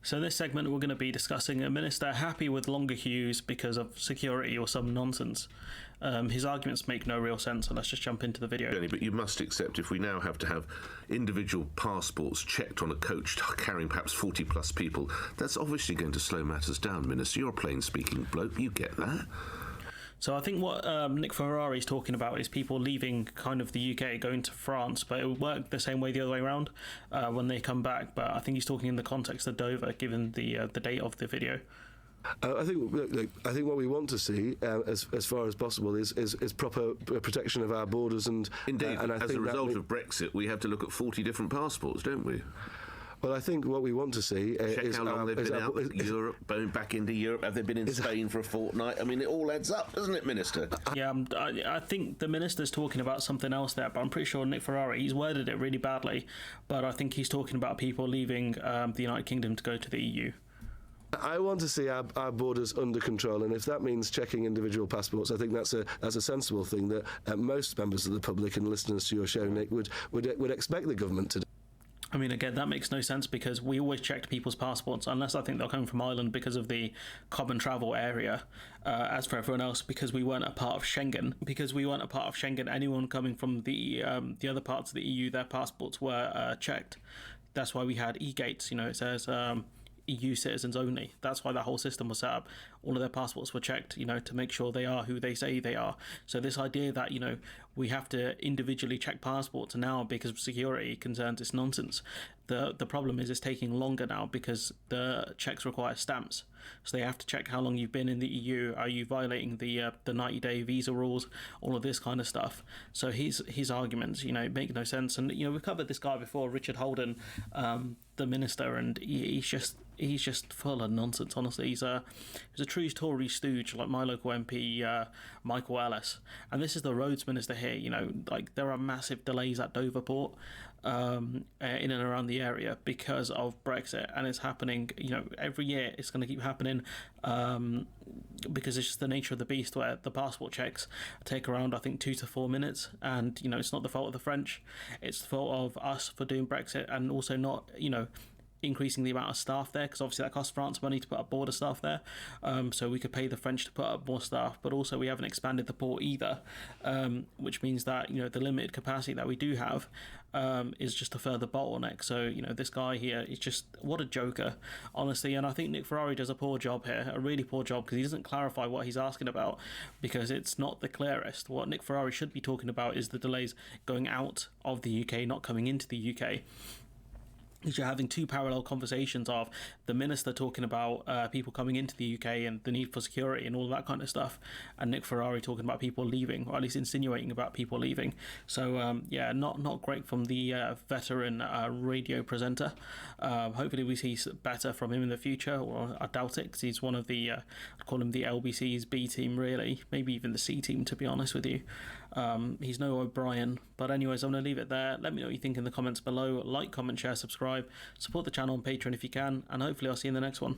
So this segment we're going to be discussing a minister happy with longer queues because of security or some nonsense. His arguments make no real sense, so let's just jump into the video. But you must accept if we now have to have individual passports checked on a coach carrying perhaps 40 plus people, that's obviously going to slow matters down, Minister. You're a plain-speaking bloke, you get that. So I think what Nick Ferrari's talking about is people leaving kind of the UK, going to France, but it would work the same way the other way around when they come back. But I think he's talking in the context of Dover, given the date of the video. I think what we want to see, as far as possible, is proper protection of our borders. And indeed, and I as think a result of Brexit, we have to look at 40 different passports, don't we? Well, I think what we want to see is how long they've been out of Europe, back into Europe. Have they been in Spain for a fortnight? I mean, it all adds up, doesn't it, Minister? Yeah, I think the Minister's talking about something else there, but I'm pretty sure Nick Ferrari, he's worded it really badly, but I think he's talking about people leaving the United Kingdom to go to the EU. I want to see our borders under control, and if that means checking individual passports, I think that's a sensible thing that most members of the public and listeners to your show, Nick, would expect the government to do. I mean, again, that makes no sense because we always checked people's passports, unless I think they're coming from Ireland because of the common travel area. As for everyone else, because we weren't a part of Schengen, anyone coming from the other parts of the EU, their passports were checked. That's why we had e-gates. You know, it says EU citizens only. That's why that whole system was set up. All of their passports were checked, to make sure they are who they say they are. So this idea that, we have to individually check passports now because of security concerns, it's nonsense. The problem is it's taking longer now because the checks require stamps. So they have to check how long you've been in the EU. Are you violating the 90-day visa rules? All of this kind of stuff. So his arguments, make no sense. And, we've covered this guy before, Richard Holden, the minister, and he's just full of nonsense, honestly. He's a true Tory stooge, like my local MP, Michael Ellis. And this is the roads minister here, there are massive delays at Dover Port in and around the area because of Brexit, and it's happening, every year. It's going to keep happening because it's just the nature of the beast, where the passport checks take around, I think, 2 to 4 minutes, and it's not the fault of the French, it's the fault of us for doing Brexit, and also not increasing the amount of staff there, because obviously that costs France money to put up border staff there, so we could pay the French to put up more staff, but also we haven't expanded the port either, which means that the limited capacity that we do have is just a further bottleneck. So this guy here is just, what a joker, honestly. And I think Nick Ferrari does a poor job here, a really poor job, because he doesn't clarify what he's asking about, because it's not the clearest. What Nick Ferrari should be talking about is the delays going out of the UK, not coming into the UK. You're having two parallel conversations of the minister talking about people coming into the UK and the need for security and all that kind of stuff, and Nick Ferrari talking about people leaving, or at least insinuating about people leaving. So not great from the veteran radio presenter. Hopefully we see better from him in the future, or I doubt it, because he's one of the I'd call him the LBC's B team, really, maybe even the C team, to be honest with you. He's no O'Brien. But anyways, I'm going to leave it there. Let me know what you think in the comments below. Like, comment, share, subscribe, support the channel on Patreon if you can, and hopefully I'll see you in the next one.